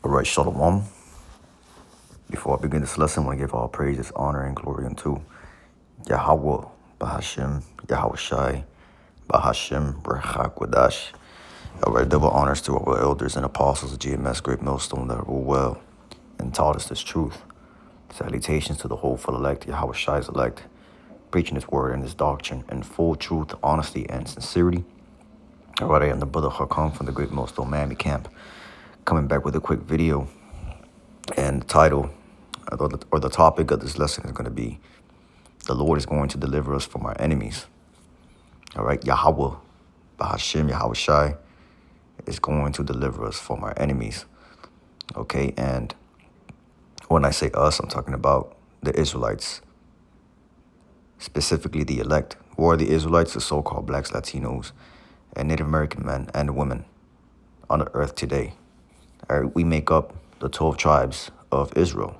All right, Shalom. Before I begin this lesson, I want to give all praises, honor, and glory unto Yahweh, Bahashem, Yahweh Shai, Bahashem, Brachak All right, double honors to our elders and apostles of GMS Great Millstone that rule well and taught us this truth. Salutations to the hopeful elect, Yahweh Shai's elect, preaching his word and his doctrine in full truth, honesty, and sincerity. All right, I am the brother Hakam from the Great Millstone Miami Camp, coming back with a quick video. And the title or the topic of this lesson is going to be, the Lord is going to deliver us from our enemies. All right, Yahweh, Bahashem, Yahweh Shai, is going to deliver us from our enemies. Okay, and when I say us, I'm talking about the Israelites, specifically the elect, who are the Israelites, the so-called blacks, Latinos, and Native American men and women on the earth today. All right, we make up the 12 tribes of Israel.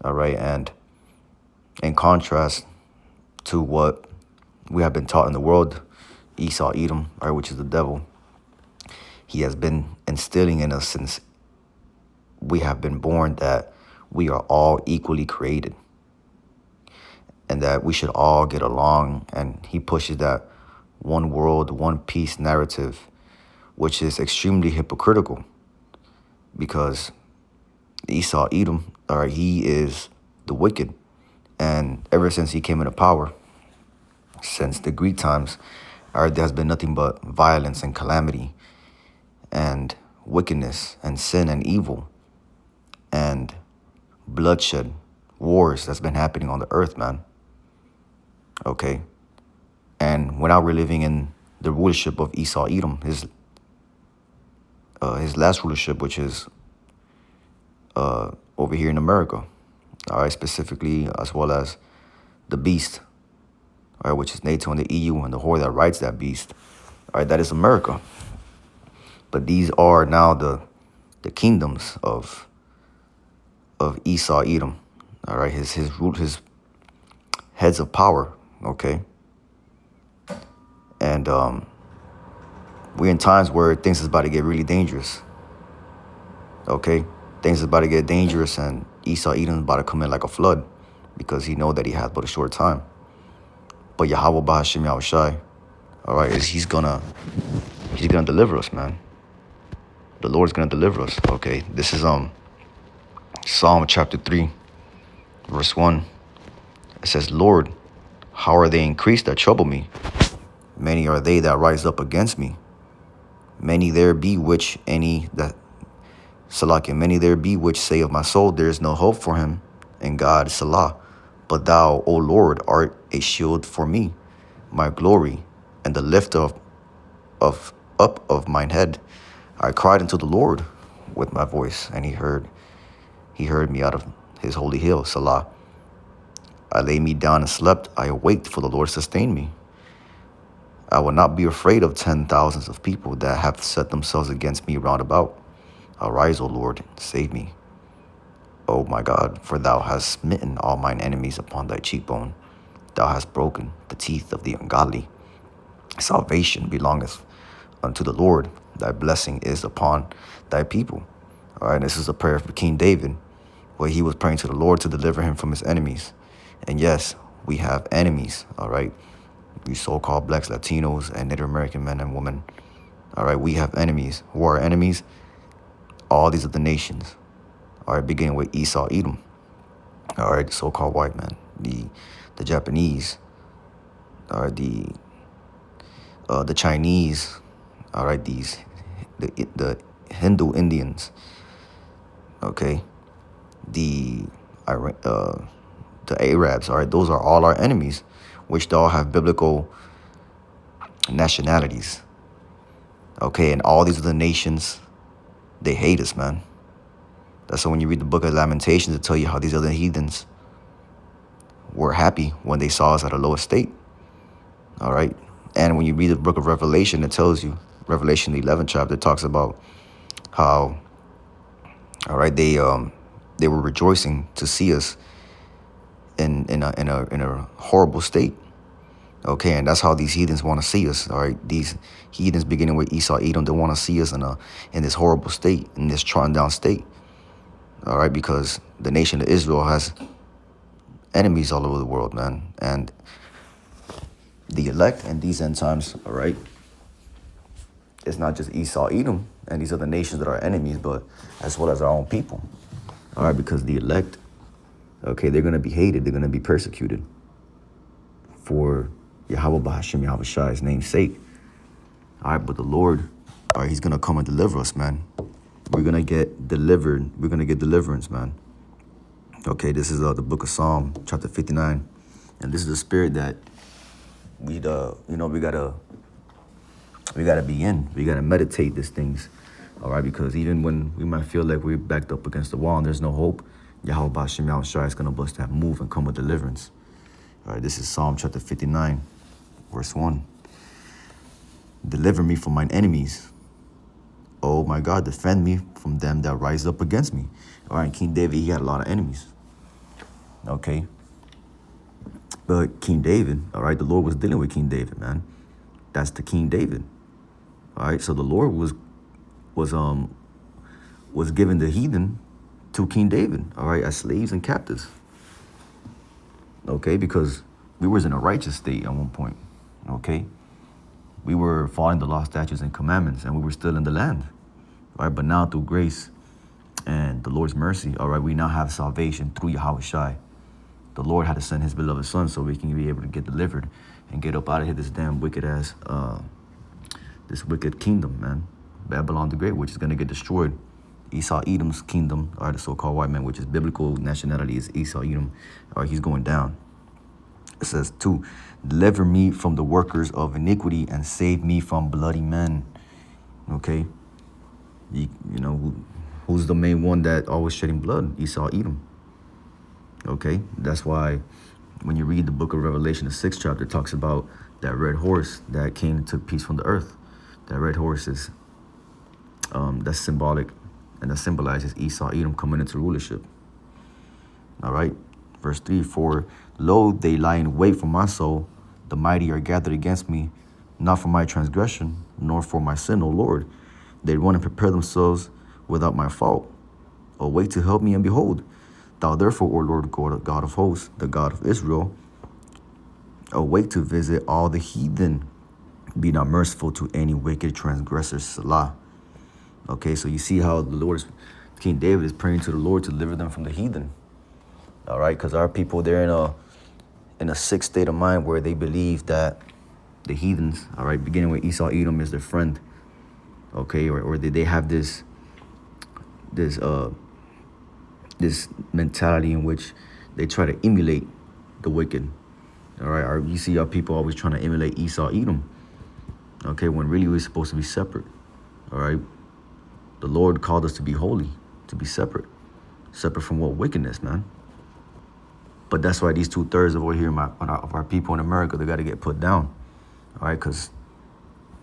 All right, and in contrast to what we have been taught in the world, Esau, Edom, right, which is the devil, he has been instilling in us since we have been born that we are all equally created and that we should all get along. And he pushes that one world, one peace narrative, which is extremely hypocritical because Esau, Edom, all right, he is the wicked. And ever since he came into power, since the Greek times, all right, there has been nothing but violence and calamity and wickedness and sin and evil and bloodshed, wars that's been happening on the earth, man. Okay. And when now we're living in the rulership of Esau, Edom, his last rulership, which is over here in America, all right, specifically, as well as the beast, all right, which is NATO and the EU and the whore that rides that beast, all right, that is America. But these are now the kingdoms of Esau, Edom, all right, his heads of power, okay? And we're in times where things is about to get really dangerous, okay? Things is about to get dangerous, and Esau, Edom is about to come in like a flood because he know that he has but a short time. But Yahweh, Bahashem, Yahweh Shai, all right, he's gonna deliver us, man. The Lord's gonna deliver us, okay? This is Psalm chapter 3, verse 1. It says, Lord, how are they increased that trouble me? Many are they that rise up against me. Many there be which many there be which say of my soul, there is no hope for him in God, Salah. But thou, O Lord, art a shield for me, my glory, and the lifter up of mine head. I cried unto the Lord with my voice, and he heard me out of his holy hill, Salah. I lay me down and slept. I awaked, for the Lord sustained me. I will not be afraid of 10,000s of people that have set themselves against me round about. Arise, O Lord, save me. O my God, for thou hast smitten all mine enemies upon thy cheekbone. Thou hast broken the teeth of the ungodly. Salvation belongeth unto the Lord. Thy blessing is upon thy people. All right, this is a prayer for King David, where he was praying to the Lord to deliver him from his enemies. And yes, we have enemies, all right? We so-called blacks, Latinos, and Native American men and women. All right, we have enemies. Who are our enemies? All these are the nations. All right, beginning with Esau, Edom. All right, the so-called white man, the Japanese, all right, the Chinese, all right, the Hindu Indians, okay, the Arabs, all right, those are all our enemies, which they all have biblical nationalities, okay, and all these are the nations, they hate us, man. That's why when you read the book of Lamentations, it tell you how these other heathens were happy when they saw us at a low estate, all right? And when you read the book of Revelation, it tells you, Revelation the 11th chapter talks about how, all right, they were rejoicing to see us in a horrible state, Okay, and that's how these heathens want to see us. All right, these heathens, beginning with Esau, Edom, they want to see us in this horrible state, in this trodden down state. All right, because the nation of Israel has enemies all over the world, man, and the elect in these end times. All right, it's not just Esau, Edom, and these other nations that are enemies, but as well as our own people. All right, because the elect, okay, they're gonna be hated, they're gonna be persecuted for Yahweh Bahashim Yahweh Shai's name's sake. All right, but the Lord, all right, he's going to come and deliver us, man. We're going to get delivered. We're going to get deliverance, man. Okay, this is the book of Psalm, chapter 59. And this is the spirit that we gotta be in. We got to meditate these things. All right, because even when we might feel like we're backed up against the wall and there's no hope, Yahweh Bahashim Yahweh Shai is going to bust that move and come with deliverance. All right, this is Psalm chapter 59, verse 1. Deliver me from mine enemies. Oh my God, defend me from them that rise up against me. All right, King David, he had a lot of enemies. Okay. But King David, all right, the Lord was dealing with King David, man. That's the King David. All right, so the Lord was giving the heathen to King David, all right, as slaves and captives. Okay, because we was in a righteous state at one point, okay? We were following the law, statutes, and commandments, and we were still in the land, right? But now through grace and the Lord's mercy, all right, we now have salvation through Yahweh Shai. The Lord had to send his beloved son so we can be able to get delivered and get up out of here, this damn wicked ass, this wicked kingdom, man. Babylon the Great, which is going to get destroyed. Esau, Edom's kingdom, or the so-called white man, which is biblical nationality, is Esau, Edom, or he's going down. It says, 2, deliver me from the workers of iniquity and save me from bloody men. Okay? You know, who's the main one that always shedding blood? Esau, Edom. Okay? That's why when you read the book of Revelation, the 6th chapter talks about that red horse that came and took peace from the earth. That red horse is, that's symbolic, and that symbolizes Esau, Edom coming into rulership. All right? Verse 3, for lo, they lie in wait for my soul. The mighty are gathered against me, not for my transgression, nor for my sin, O Lord. They run and prepare themselves without my fault. Await to help me, and behold, thou therefore, O Lord God of hosts, the God of Israel, await to visit all the heathen. Be not merciful to any wicked transgressors. Salah. Okay, so you see how King David is praying to the Lord to deliver them from the heathen. All right, because our people, they're in a sick state of mind where they believe that the heathens, all right, beginning with Esau, Edom, is their friend. Okay, or they have this mentality in which they try to emulate the wicked. All right, or you see our people always trying to emulate Esau, Edom. Okay, when really we're supposed to be separate. All right, the Lord called us to be holy, to be separate from what? Wickedness, man. But that's why these 2/3 over here of our people in America, they got to get put down, all right? Because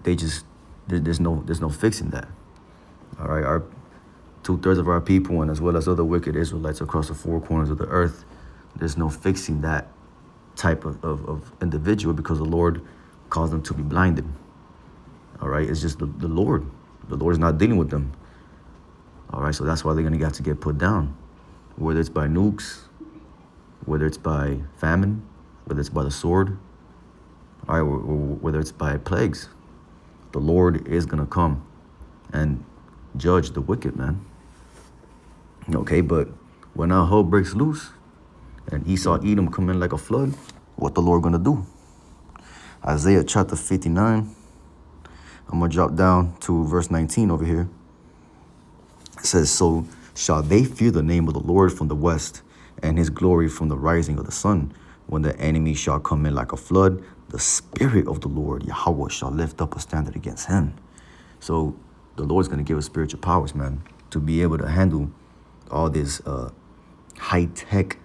there's no fixing that, all right? Our 2/3 of our people, and as well as other wicked Israelites across the 4 corners of the earth, there's no fixing that type of individual, because the Lord caused them to be blinded, all right? It's just the Lord. The Lord is not dealing with them, all right? So that's why they're going to have to get put down, whether it's by nukes, whether it's by famine, whether it's by the sword, all right, or whether it's by plagues. The Lord is going to come and judge the wicked, man. Okay, but when our hell breaks loose and Esau, Edom come in like a flood, what the Lord going to do? Isaiah chapter 59, I'm going to drop down to verse 19 over here. It says, so shall they fear the name of the Lord from the west, and his glory from the rising of the sun. When the enemy shall come in like a flood, the spirit of the Lord, Yahweh, shall lift up a standard against him. So the Lord's going to give us spiritual powers, man, to be able to handle all this high-tech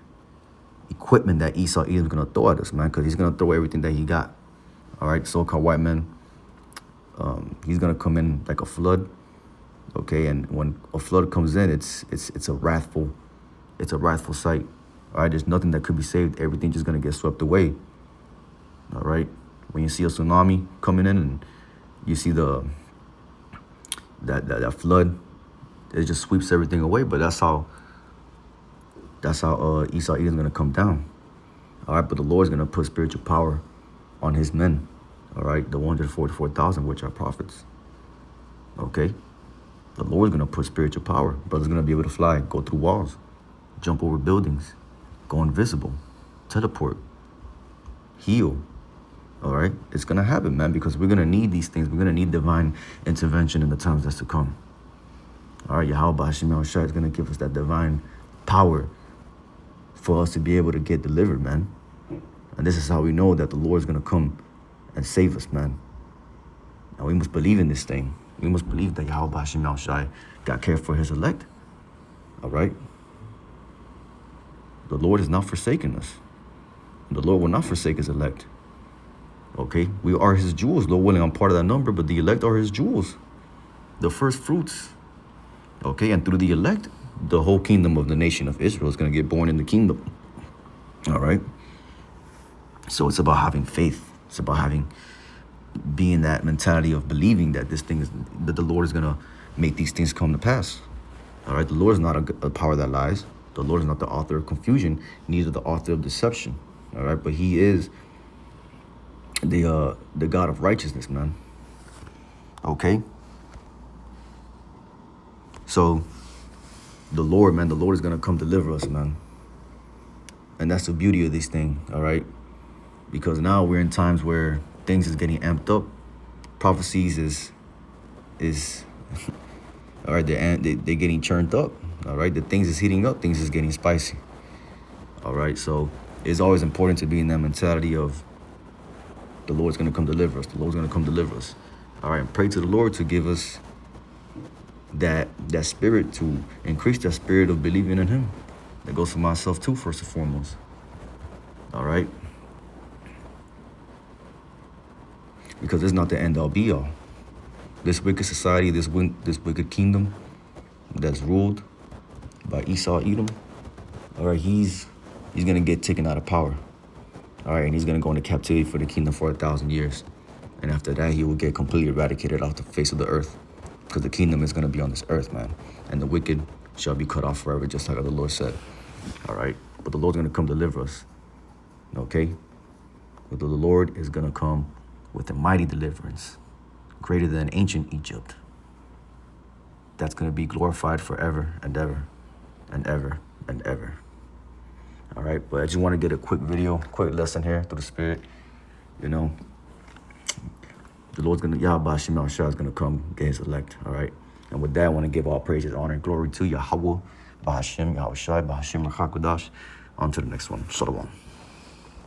equipment that Esau is going to throw at us, man, because he's going to throw everything that he got. All right, so-called white man, he's going to come in like a flood, okay? And when a flood comes in, it's a wrathful sight. All right, there's nothing that could be saved. Everything just going to get swept away. All right. When you see a tsunami coming in and you see that flood, it just sweeps everything away. But that's how Esau Edom's gonna come down. All right, but the Lord's gonna put spiritual power on his men. All right, the 144,000, which are prophets. Okay, the Lord's gonna put spiritual power. Brothers gonna be able to fly, go through walls, jump over buildings, go invisible, teleport, heal. All right, it's gonna happen, man, because we're gonna need these things. We're gonna need divine intervention in the times that's to come. All right, Yahweh Hashem Yahushua is gonna give us that divine power for us to be able to get delivered, man. And this is how we know that the Lord is gonna come and save us, man. And we must believe in this thing. We must believe that Yahweh Hashem Yahushua got care for his elect. All right. The Lord is not forsaking us. The Lord will not forsake his elect. Okay, we are his jewels. Lord willing, I'm part of that number, but the elect are his jewels, the first fruits. Okay, and through the elect, the whole kingdom of the nation of Israel is going to get born in the kingdom. All right. So it's about having faith. It's about being that mentality of believing that that the Lord is going to make these things come to pass. All right. The Lord is not a power that lies. The Lord is not the author of confusion, neither the author of deception. All right. But he is the God of righteousness, man. Okay. So the Lord, man, the Lord is going to come deliver us, man. And that's the beauty of this thing, all right? Because now we're in times where things is getting amped up. Prophecies is all right, they're getting churned up, all right? The things is heating up, things is getting spicy, all right? So it's always important to be in that mentality of the Lord's going to come deliver us. The Lord's going to come deliver us, all right? And pray to the Lord to give us that spirit, to increase that spirit of believing in him. That goes for myself too, first and foremost. All right. Because it's not the end all be all. This wicked society, this wicked kingdom that's ruled by Esau Edom, all right, he's gonna get taken out of power. All right, and he's gonna go into captivity for the kingdom for 1,000 years. And after that, he will get completely eradicated off the face of the earth. Because the kingdom is going to be on this earth, man. And the wicked shall be cut off forever, just like the Lord said. All right? But the Lord's going to come deliver us. Okay? But the Lord is going to come with a mighty deliverance, greater than ancient Egypt. That's going to be glorified forever and ever and ever and ever. All right? But I just want to get a quick video, quick lesson here through the Spirit. You know, the Lord's going to, Yahweh Hashem Yahushua is going to come get his elect, all right? And with that, I want to give all praises, honor, and glory to Yahweh, Bahashem, Yahushua, Bahashem, Rachakadash. On to the next one. Shalom.